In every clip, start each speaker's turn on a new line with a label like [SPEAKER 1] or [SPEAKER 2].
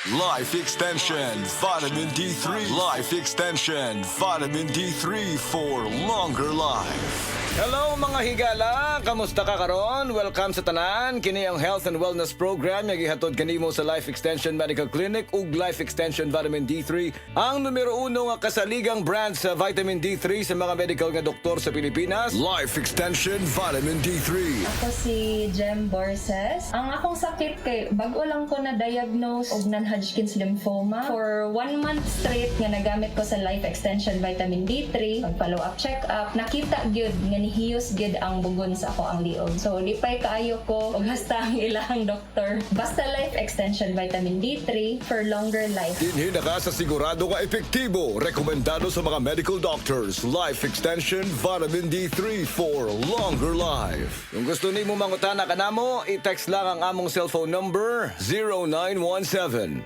[SPEAKER 1] Life Extension Vitamin D3. Life Extension Vitamin D3 for longer life.
[SPEAKER 2] Hello mga higala! Kamusta ka karon? Welcome sa tanan. Kini ang Health and Wellness Program nga gihatod kanimo sa Life Extension Medical Clinic ug Life Extension Vitamin D3, ang numero 1 nga kasaligang brand sa vitamin D3 sa mga medical nga doktor sa Pilipinas.
[SPEAKER 1] Life Extension Vitamin D3.
[SPEAKER 3] Ako si Jem Borses. Ang akong sakit kay bago lang ko na-diagnose og non-Hodgkin's lymphoma. For 1 month straight nga nagamit ko sa Life Extension Vitamin D3, pag-follow up check-up, nakita gyud nga nihiyos gyud ang bugon sa ako ang liog. So lipay kaayo ko og hasta ang ilang doktor. Basta Life Extension Vitamin D3 for longer life.
[SPEAKER 1] Dinhi na ka sa sigurado nga epektibo. Rekomendado sa mga medical doctors. Life Extension Vitamin D3 for longer life.
[SPEAKER 2] Kung gusto nimo mangutana kanamo, i-text lang ang among cellphone number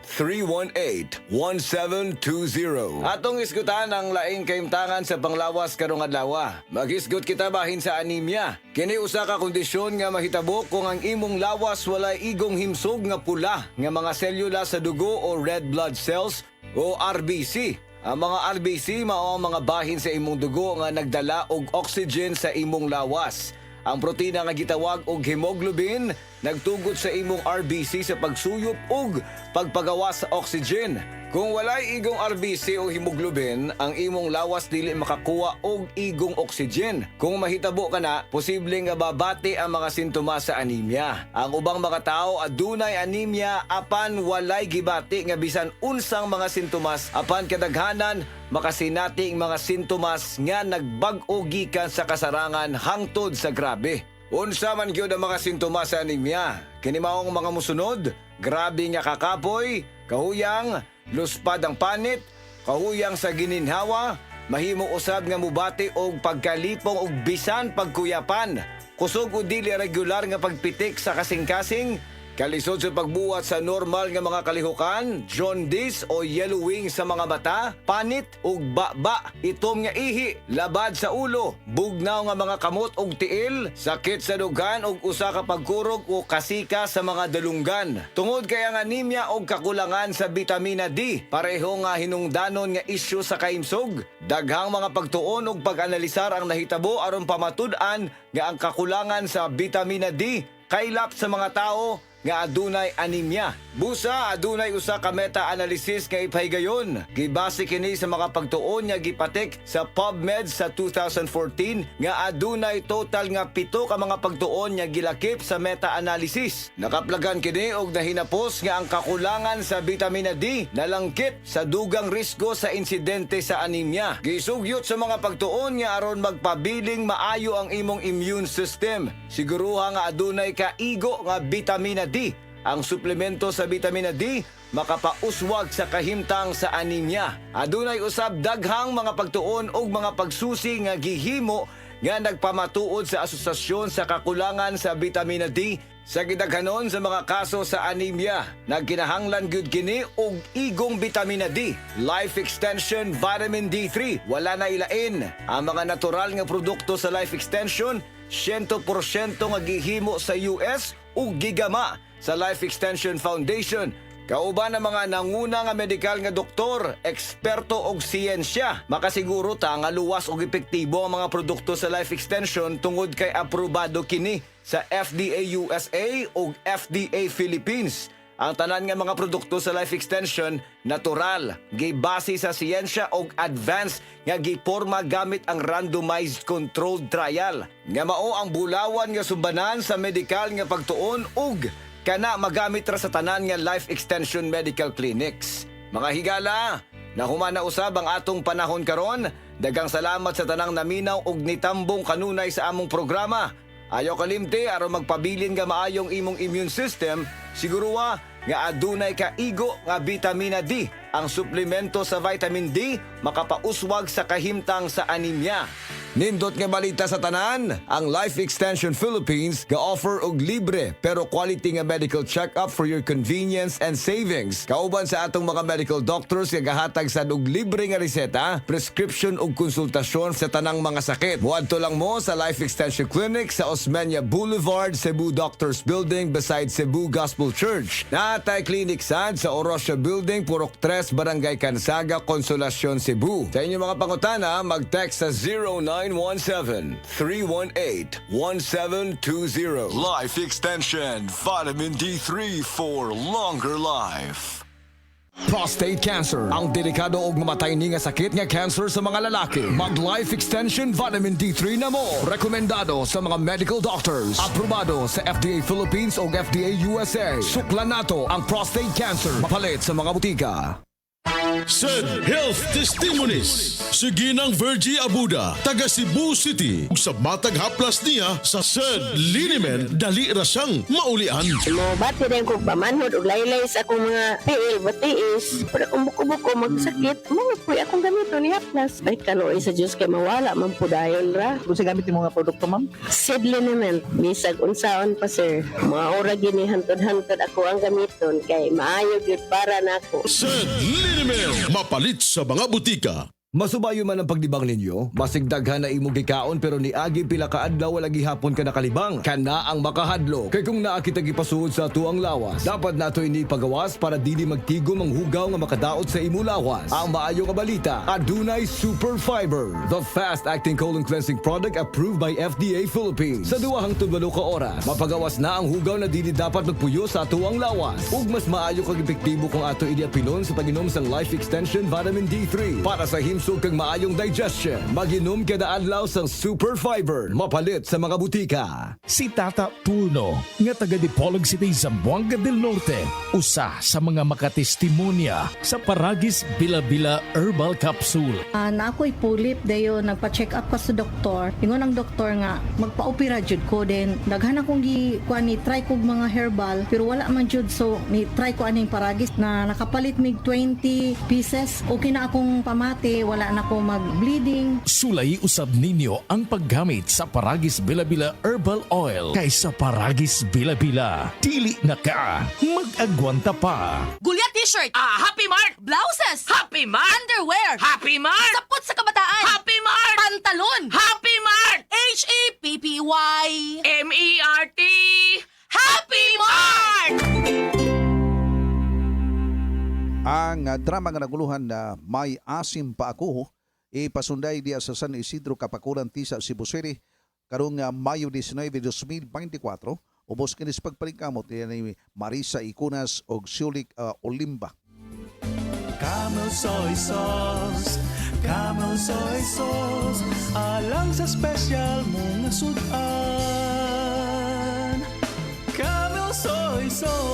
[SPEAKER 2] 0917-318-1720. Atong isgutan ang laing kayumtangan sa panglawas karong adlaw. Mag-isgut kita bahin sa anemia. Kini usa ka kondisyon nga mahitabo kung ang imong lawas walay igong himsog nga pula nga mga selula sa dugo o red blood cells o RBC. Ang mga RBC mao ang mga bahin sa imong dugo nga nagdala og oxygen sa imong lawas. Ang protina nga gitawag og hemoglobin nagtugot sa imong RBC sa pagsuyop ug pagpagawas sa oxygen. Kung walay igong RBC o hemoglobin, ang imong lawas dili makakuha og igong oxygen. Kung mahitabo ka na, posibleng nga babati ang mga sintomas sa anemia. Ang ubang mga tao adunay anemia apan walay gibati nga bisan unsang mga sintomas, apan kadaghanan makasinati ang mga sintomas nga nagbag-o gikan sa kasarangan hangtod sa grabe. Unsa man gyud ang mga sintomas sa anemia? Kini maong mga musunod: grabe nga kakapoy, kahuyang, luspad ang panit, kahuyang sa gininhawa, mahimo usab nga mubati og pagkalipong og bisan pagkuyapan, kusog o dili regular nga pagpitik sa kasing-kasing, kalisod sa pagbuhat sa normal nga mga kalihukan, jaundice o yellowing sa mga mata, panit ug baba, itom nga ihi, labad sa ulo, bugnaw nga mga kamot ug tiil, sakit sa dugan ug usa ka pagkurog o kasika sa mga dalunggan. Tungod kay ang anemia og kakulangan sa bitamina D, pareho nga hinungdanon nga isyu sa kaimsog. Daghang mga pagtuon ug pag-analisar ang nahitabo aron pamatud-an nga ang kakulangan sa bitamina D kaylap sa mga tao nga adunay anemia. Busa adunay usa ka meta-analysis nga ipahigayon. Gibase kini sa mga pagtuon nga gipatik sa PubMed sa 2014 nga adunay total nga 7 ka mga pagtuon nga gilakip sa meta-analysis. Nakaplagan kini og nahinapos nga ang kakulangan sa bitamina D nalangkit sa dugang risgo sa insidente sa anemia. Gisugyot sa mga pagtuon nga aron magpabiling maayo ang imong immune system. Siguruha nga adunay kaigo nga bitamina D. Ang suplemento sa bitamina D makapauswag sa kahimtang sa anemia. Adunay usab daghang mga pagtuon ug mga pagsusi nga gihimo nga nagpamatuod sa asosasyon sa kakulangan sa bitamina D sa gidaghanon sa mga kaso sa anemia. Nagkinahanglan gyud kini og igong bitamina D. Life Extension Vitamin D3 wala na ilain. Ang mga natural nga produkto sa Life Extension 100% nga gihimo sa US ug gigama sa Life Extension Foundation. Kauban ang mga nanguna nga medikal nga doktor, eksperto og siyensya. Makasiguro ta nga luwas og epektibo ang mga produkto sa Life Extension tungod kay aprobado kini sa FDA USA ug FDA Philippines. Ang tanan nga mga produkto sa Life Extension natural, gibase sa siyensya ug advanced nga giporma gamit ang randomized controlled trial. Nga mao ang bulawan nga sumbanan sa medikal nga pagtuon ug kana magamit ra sa tanan nga Life Extension Medical Clinics. Mga higala, nahumana usab ang atong panahon karon. Daghang salamat sa tanang naminaw ug nitambong kanunay sa among programa. Ayaw kalimti aron magpabilin nga maayong imong immune system, siguruha nga adunay ka igo nga bitamina D. ang suplemento sa vitamin D makapauswag sa kahimtang sa anemia. Nindot nga balita sa tanan, ang Life Extension Philippines ga-offer og libre pero quality nga medical check-up for your convenience and savings. Kauban sa atong mga medical doctors nga gahatag sad og libre nga reseta, prescription ug konsultasyon sa tanang mga sakit. Muadto lang mo sa Life Extension Clinic sa Osmeña Boulevard, Cebu Doctors Building beside Cebu Gospel Church. Natay clinic sad sa Orosio Building, Purok 3, Barangay Cansaga, Consolacion, Cebu. Sa inyong mga pangutana, mag-text sa 0917-318-1720.
[SPEAKER 1] Life Extension Vitamin D3 for longer life.
[SPEAKER 2] Prostate cancer, ang delikado og mamatay ni nga sakit nga cancer sa mga lalaki. Mag Life Extension Vitamin D3 na mo. Rekomendado sa mga medical doctors. Aprobado sa FDA Philippines o FDA USA. Suklan nato ang prostate cancer. Mapalit sa mga butika.
[SPEAKER 4] SED Health Testimonies. Sige ng Virgie Abuda, taga Cebu City. Ug sa matag haplas niya sa SED Liniment, dali ra siyang maulian.
[SPEAKER 5] Bati rin ko pamanhod ug laylay sa akong mga piil, batiis. Pero kung buko-buko magsakit, mga po'y akong gamito ni haplas. Ay kanoy sa Diyos kay mawala, mampudayon ra.
[SPEAKER 6] Kung sa gamit yung mga produkto, ma'am?
[SPEAKER 5] SED Liniment, bisag unsaon pa sir. Mga ora gini hantod-hantod ako ang gamiton kay maayo gyud para nako.
[SPEAKER 4] SED Liniment, mapalit sa mga butika.
[SPEAKER 2] Masubayo man ang pagdibang ninyo, masigdaghan na imong gikaon pero niagi pila ka adlaw wala gihapon ka nakalibang. Kana ang makahadlo. Kay kung naa kita gipasuod sa tuang lawas, dapat nato ini pagawas para dili magtigom ang hugaw nga makadaot sa imo lawas. Ang maayo nga balita, adunay Super Fiber, the fast-acting colon cleansing product approved by FDA Philippines. Sa 2 hangtod 8 ka oras, mapagawas na ang hugaw na dili dapat magpuyo sa tuang lawas. Ug mas maayo kag epektibo kung ato ini apilon sa pag-inom sa Life Extension Vitamin D3 para sa himsog kag maayong digestion. Mag-inom kada adlaw sang Super Fiber, mapalit sa mga butika.
[SPEAKER 7] Si Tata Turno, nga taga Dipolog City, Zamboanga del Norte, usa sa mga makatestimonya sa Paragis Bila-Bila Herbal Capsule.
[SPEAKER 8] Na ako'y pulip dayo nagpa-check up ko sa doktor. Ingon ang doktor nga magpa-opera jud ko din. Daghan akong kuan ni try kog mga herbal pero wala man jud, so ni try ko aning Paragis na nakapalit mig 20 pieces. Okay na akong pamati, wala na ko mag-bleeding.
[SPEAKER 7] Sulay usab ninyo ang paggamit sa Paragis Bila-Bila Herbal Oil kaysa Paragis Bila-Bila. Dili na ka, mag-agwanta pa.
[SPEAKER 9] Gulya t-shirt. Happy Mart. Blouses. Happy Mart. Underwear. Happy Mart. Sapot sa kabataan. Happy Mart. Pantalon. Happy Mart. H-A-P-P-Y. M-E-R-T. Happy Mart!
[SPEAKER 6] Ang drama nga naguluhan na May Asim Pa Ako, ipasunday diya sa San Isidro Kapakulan Tisa, Cebu City, karong Mayo 19, 2024, ubos kinis pagpalingkamot ni Marisa Icunas og Sulik Olimba.
[SPEAKER 10] Camel soy sauce, Camel soy sauce, alang sa special mong nasudan. Camel soy sauce.